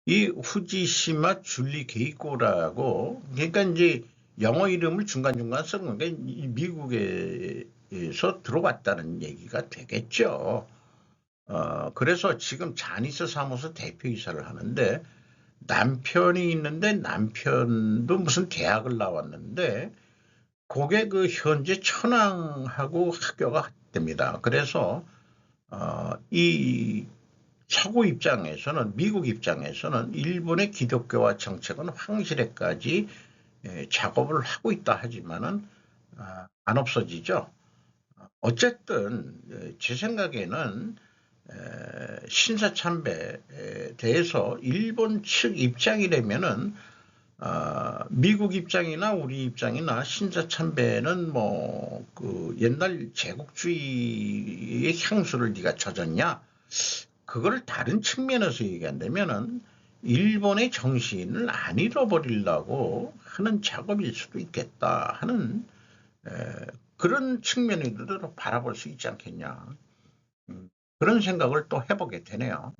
이 후지시마 줄리 게이코라고 그러니까 이제 영어 이름을 중간중간 쓰는 건데 미국에서 들어왔다는 얘기가 되겠죠. 그래서 지금 자니스 사무소 대표이사를 하는데 남편이 있는데 남편도 무슨 대학을 나왔는데 그게 그 현재 천황하고 학교가 됩니다. 그래서 이 서구 입장에서는 미국 입장에서는 일본의 기독교화 정책은 황실에까지 작업을 하고 있다 하지만은 안 없어지죠. 어쨌든 제 생각에는 신사참배에 대해서 일본 측 입장이라면은 미국 입장이나 우리 입장이나 신사참배는 뭐 그 옛날 제국주의의 향수를 네가 젖었냐? 그걸 다른 측면에서 얘기한다면은 일본의 정신을 안 잃어버리려고 하는 작업일 수도 있겠다 하는 그런 측면으로 바라볼 수 있지 않겠냐. 그런 생각을 또 해보게 되네요.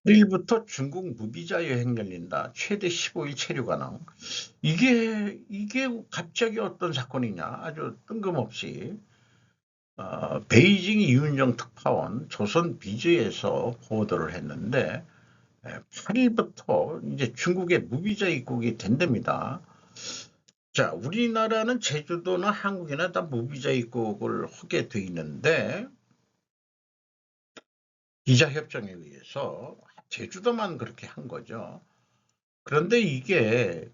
1일부터 중국 무비자 여행 열린다. 최대 15일 체류 가능. 이게 갑자기 어떤 사건이냐. 아주 뜬금없이 베이징 이윤정 특파원 조선 비즈에서 보도를 했는데 8일부터 이제 중국의 무비자 입국이 된답니다. 자, 우리나라는 제주도나 한국이나 다 무비자 입국을 하게 돼 있는데 비자협정에 의해서 제주도만 그렇게 한 거죠. 그런데 이게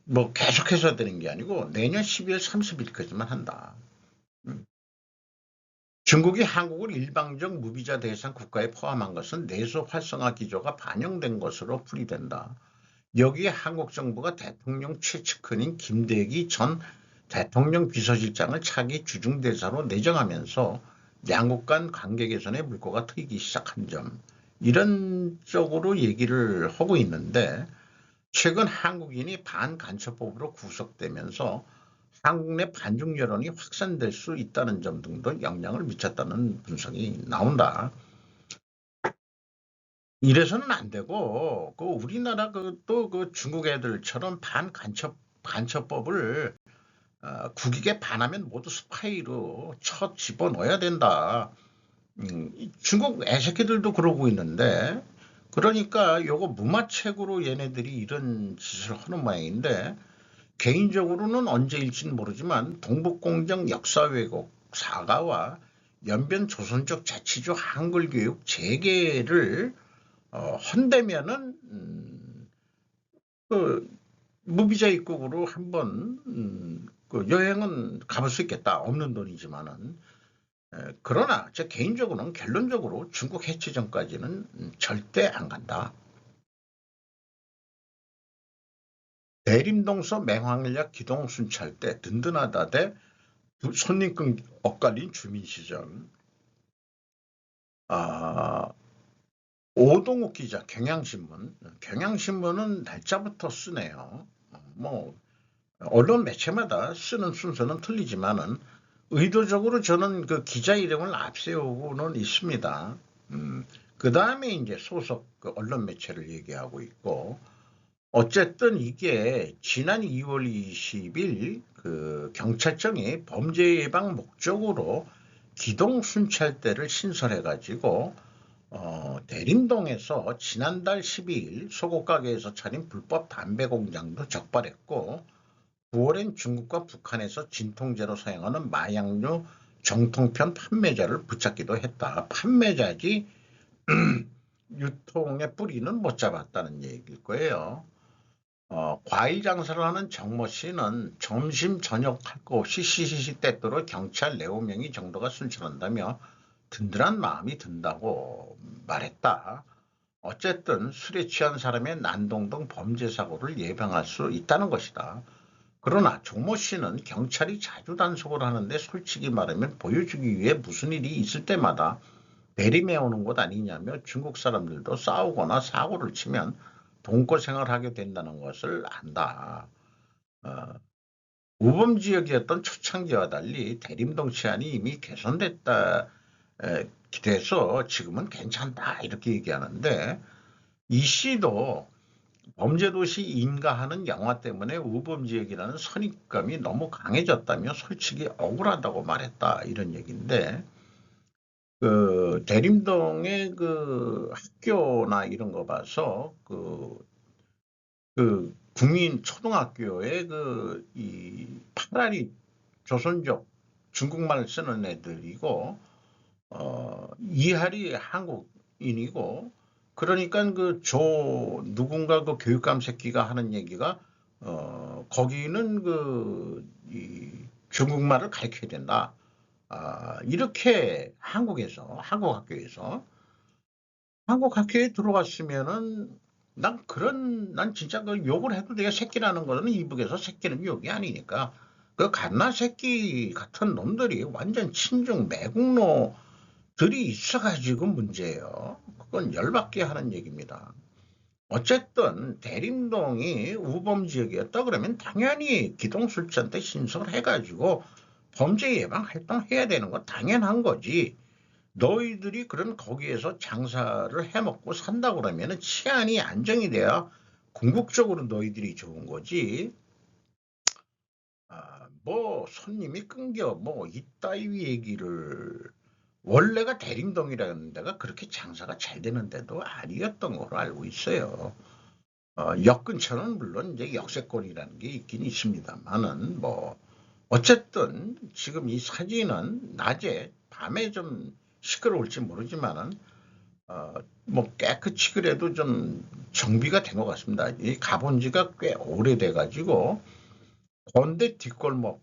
뭐 계속해서 되는 게 아니고 내년 12월 30일까지만 한다. 중국이 한국을 일방적 무비자 대상 국가에 포함한 것은 내수 활성화 기조가 반영된 것으로 풀이된다. 여기에 한국 정부가 대통령 최측근인 김대기 전 대통령 비서실장을 차기 주중대사로 내정하면서 양국 간 관계 개선의 물꼬가 트이기 시작한 점, 이런 쪽으로 얘기를 하고 있는데 최근 한국인이 반간첩법으로 구속되면서 한국 내 반중 여론이 확산될 수 있다는 점 등도 영향을 미쳤다는 분석이 나온다. 이래서는 안 되고 그 우리나라 또 그 중국 애들처럼 간첩법을 국익에 반하면 모두 스파이로 쳐 집어넣어야 된다. 중국 애새끼들도 그러고 있는데 그러니까 요거 무마책으로 얘네들이 이런 짓을 하는 모양인데 개인적으로는 언제일지는 모르지만 동북공정 역사 왜곡 사과와 연변 조선족 자치주 한글 교육 재개를 한다면은 그 무비자 입국으로 한번 그 여행은 가볼 수 있겠다. 없는 돈이지만은. 그러나 제 개인적으로는 결론적으로 중국 해체 전까지는 절대 안 간다. 대림동서 맹황리학 기동순찰대 든든하다 대 손님끈 엇갈린 주민시절. 오동욱 기자 경향신문. 경향신문은 날짜부터 쓰네요. 뭐 언론 매체마다 쓰는 순서는 틀리지만은 의도적으로 저는 그 기자 이름을 앞세우고는 있습니다. 그 다음에 이제 소속 그 언론 매체를 얘기하고 있고, 어쨌든 이게 지난 2월 20일 그 경찰청이 범죄 예방 목적으로 기동 순찰대를 신설해가지고 대림동에서 지난달 12일 소고 가게에서 차린 불법 담배 공장도 적발했고 9월엔 중국과 북한에서 진통제로 사용하는 마약류 정통편 판매자를 붙잡기도 했다. 판매자지 유통의 뿌리는 못 잡았다는 얘기일 거예요. 과일 장사를 하는 정모 씨는 점심 저녁 할 거 없이 시시때때로 경찰 4~5명이 정도가 순찰한다며 든든한 마음이 든다고 말했다. 어쨌든 술에 취한 사람의 난동 등 범죄 사고를 예방할 수 있다는 것이다. 그러나 정모 씨는 경찰이 자주 단속을 하는데 솔직히 말하면 보여주기 위해 무슨 일이 있을 때마다 대리매오는 것 아니냐며 중국 사람들도 싸우거나 사고를 치면 동거생활하게 된다는 것을 안다. 어, 우범지역이었던 초창기와 달리 대림동 치안이 이미 개선됐다. 돼서 지금은 괜찮다 이렇게 얘기하는데 이 씨도 범죄도시 인가하는 영화 때문에 우범지역이라는 선입감이 너무 강해졌다며 솔직히 억울하다고 말했다 이런 얘기인데 그 대림동의 그 학교나 이런 거 봐서 그 국민 초등학교에 그 이 파라리 조선족 중국말 쓰는 애들이고 이할이 한국인이고 그러니까 그 누군가 그 교육감 새끼가 하는 얘기가 거기는 이 중국말을 가르쳐야 된다. 이렇게 한국 학교에 들어갔으면은 난 진짜 그 욕을 해도 내가 새끼라는 거는 이북에서 새끼는 욕이 아니니까 그 갓나 새끼 같은 놈들이 완전 친중 매국노들이 있어가지고 문제예요. 그건 열받게 하는 얘기입니다. 어쨌든 대림동이 우범 지역이었다 그러면 당연히 기동술자한테 신청을 해가지고 범죄 예방 활동해야 되는 건 당연한 거지. 너희들이 그런 거기에서 장사를 해먹고 산다 그러면 치안이 안정이 돼야 궁극적으로 너희들이 좋은 거지. 뭐 손님이 끊겨 뭐 이따위 얘기를 원래가 대림동이라는 데가 그렇게 장사가 잘 되는 데도 아니었던 걸로 알고 있어요. 역 근처는 물론 이제 역세권이라는 게 있긴 있습니다만은 뭐 어쨌든 지금 이 사진은 낮에 밤에 좀 시끄러울지 모르지만은 뭐 깨끗이 그래도 좀 정비가 된 것 같습니다. 이 가본 지가 꽤 오래돼 가지고 건대 뒷골목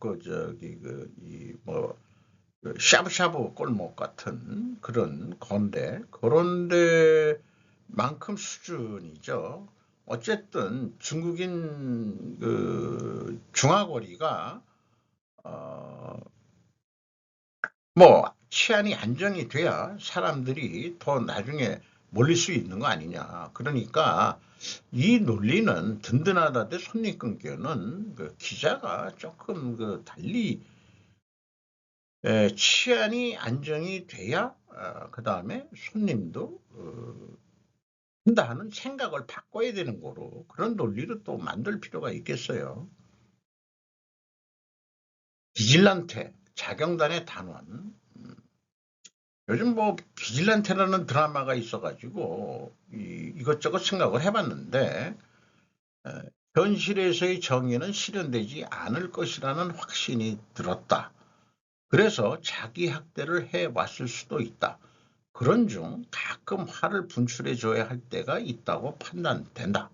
샤브샤브 골목 같은 그런 그런 데만큼 수준이죠. 어쨌든 중국인 그 중화거리가 뭐 치안이 안정이 돼야 사람들이 더 나중에 몰릴 수 있는 거 아니냐. 그러니까 이 논리는 든든하다 대 손님 끊겨는 그 기자가 조금 그 달리 치안이 안정이 돼야 그 다음에 손님도 한다 하는 생각을 바꿔야 되는 거로 그런 논리를 또 만들 필요가 있겠어요. 비질란테, 자경단의 단원. 요즘 뭐 비질란테라는 드라마가 있어가지고 이것저것 생각을 해봤는데 현실에서의 정의는 실현되지 않을 것이라는 확신이 들었다. 그래서 자기 학대를 해왔을 수도 있다. 그런 중 가끔 화를 분출해줘야 할 때가 있다고 판단된다.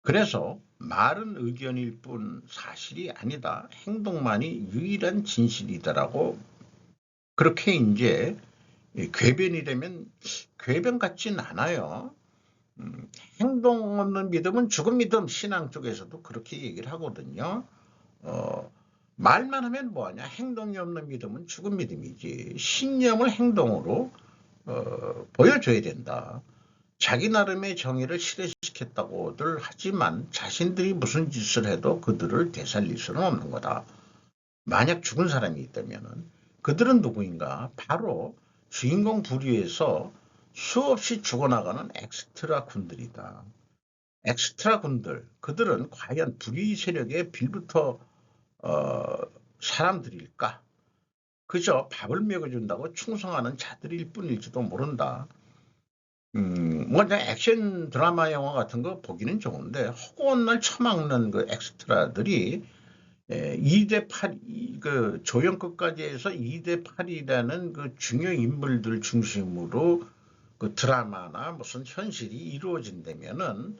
그래서 말은 의견일 뿐 사실이 아니다. 행동만이 유일한 진실이다라고 그렇게 이제 궤변이 되면 궤변 같진 않아요. 행동 없는 믿음은 죽은 믿음 신앙 쪽에서도 그렇게 얘기를 하거든요. 말만 하면 뭐하냐 행동이 없는 믿음은 죽은 믿음이지 신념을 행동으로 보여줘야 된다. 자기 나름의 정의를 실현시켰다고들 하지만 자신들이 무슨 짓을 해도 그들을 되살릴 수는 없는 거다. 만약 죽은 사람이 있다면 그들은 누구인가? 바로 주인공 부류에서 수없이 죽어나가는 엑스트라 군들이다. 엑스트라 군들, 그들은 과연 불의 세력의 빌부터 사람들일까? 그저 밥을 먹여준다고 충성하는 자들일 뿐일지도 모른다. 뭐 그냥 액션 드라마 영화 같은 거 보기는 좋은데 허구한 날 처먹는 그 엑스트라들이 2대 8, 그 조연급까지 해서 2대 8이라는 그 중요 인물들 중심으로 그 드라마나 무슨 현실이 이루어진다면은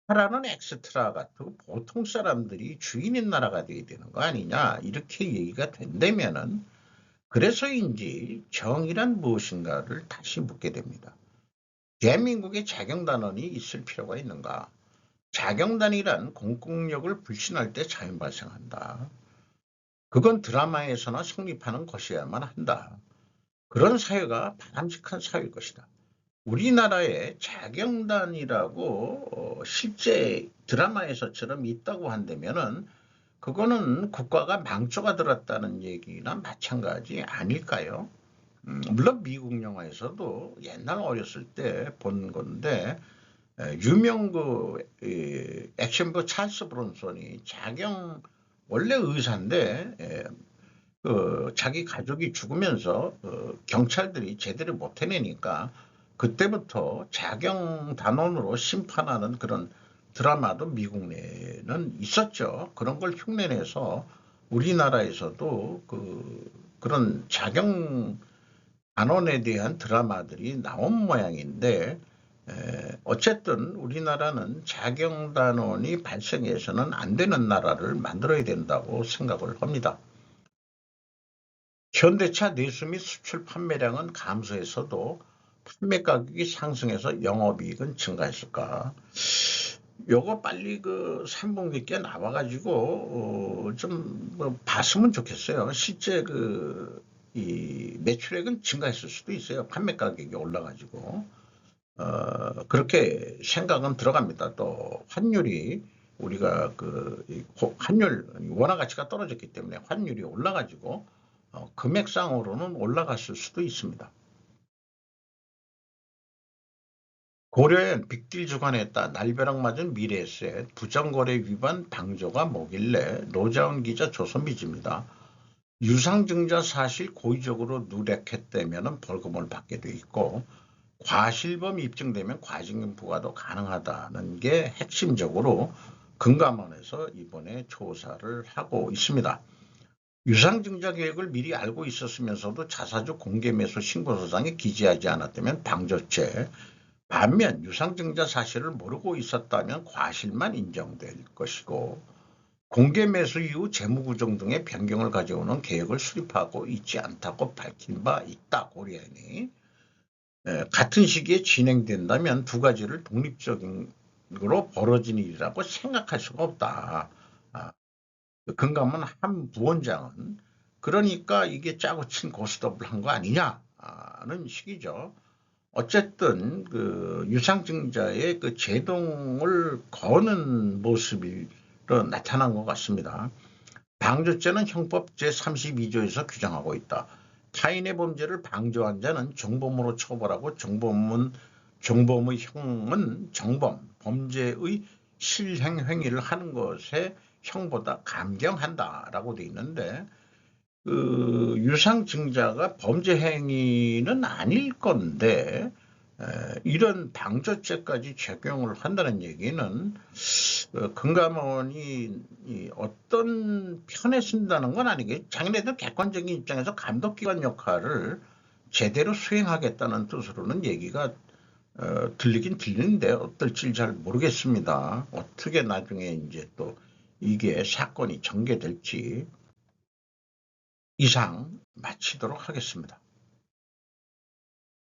나라는 엑스트라 같고 보통 사람들이 주인인 나라가 돼야 되는 거 아니냐 이렇게 얘기가 된다면은 그래서인지 정의란 무엇인가를 다시 묻게 됩니다. 대한민국에 자경단원이 있을 필요가 있는가? 자경단이란 공권력을 불신할 때 자연 발생한다. 그건 드라마에서나 성립하는 것이어야만 한다. 그런 사회가 바람직한 사회일 것이다. 우리나라에 자경단이라고 실제 드라마에서처럼 있다고 한다면은 그거는 국가가 망조가 들었다는 얘기나 마찬가지 아닐까요? 물론 미국 영화에서도 옛날 어렸을 때 본 건데 유명 그 액션부 찰스 브론손이 자경 원래 의사인데 그 자기 가족이 죽으면서 경찰들이 제대로 못 해내니까 그때부터 자경 단원으로 심판하는 그런 드라마도 미국 내에는 있었죠. 그런 걸 흉내내서 우리나라에서도 그런 자경 단원에 대한 드라마들이 나온 모양인데 어쨌든 우리나라는 자경 단원이 발생해서는 안 되는 나라를 만들어야 된다고 생각을 합니다. 현대차 내수 및 수출 판매량은 감소해서도 판매 가격이 상승해서 영업이익은 증가했을까? 요거 빨리 그 3분기 께 나와가지고 좀뭐 봤으면 좋겠어요. 실제 이 매출액은 증가했을 수도 있어요. 판매 가격이 올라가지고 그렇게 생각은 들어갑니다. 또 환율이 우리가 환율 원화 가치가 떨어졌기 때문에 환율이 올라가지고 금액상으로는 올라갔을 수도 있습니다. 고려엔 빅딜 주관했다. 날벼락 맞은 미래에셋 부정거래 위반 방조가 뭐길래 노자훈 기자 조선비즈입니다. 유상증자 사실 고의적으로 누락했다면 벌금을 받게 돼 있고 과실범 입증되면 과징금 부과도 가능하다는 게 핵심적으로 금감원에서 이번에 조사를 하고 있습니다. 유상증자 계획을 미리 알고 있었으면서도 자사주 공개매수 신고서상에 기재하지 않았다면 방조죄, 반면 유상증자 사실을 모르고 있었다면 과실만 인정될 것이고 공개매수 이후 재무구정 등의 변경을 가져오는 계획을 수립하고 있지 않다고 밝힌 바 있다. 고려인이 같은 시기에 진행된다면 두 가지를 독립적으로 벌어진 일이라고 생각할 수가 없다. 금감원 한 부원장은 그러니까 이게 짜고 친 고스톱을 한 거 아니냐는 식이죠. 어쨌든 유상증자의 제동을 거는 모습이 나타난 것 같습니다. 방조죄는 형법 제32조에서 규정하고 있다. 타인의 범죄를 방조한 자는 정범으로 처벌하고 정범의 형은 정범, 범죄의 실행 행위를 하는 것에 형보다 감경한다라고 돼 있는데 유상증자가 범죄 행위는 아닐 건데 이런 방조죄까지 적용을 한다는 얘기는 금감원이 어떤 편에 쓴다는 건 아니겠죠. 자기네들 객관적인 입장에서 감독기관 역할을 제대로 수행하겠다는 뜻으로는 얘기가 들리긴 들리는데 어떨지 잘 모르겠습니다. 어떻게 나중에 이제 또 이게 사건이 전개될지. 이상 마치도록 하겠습니다.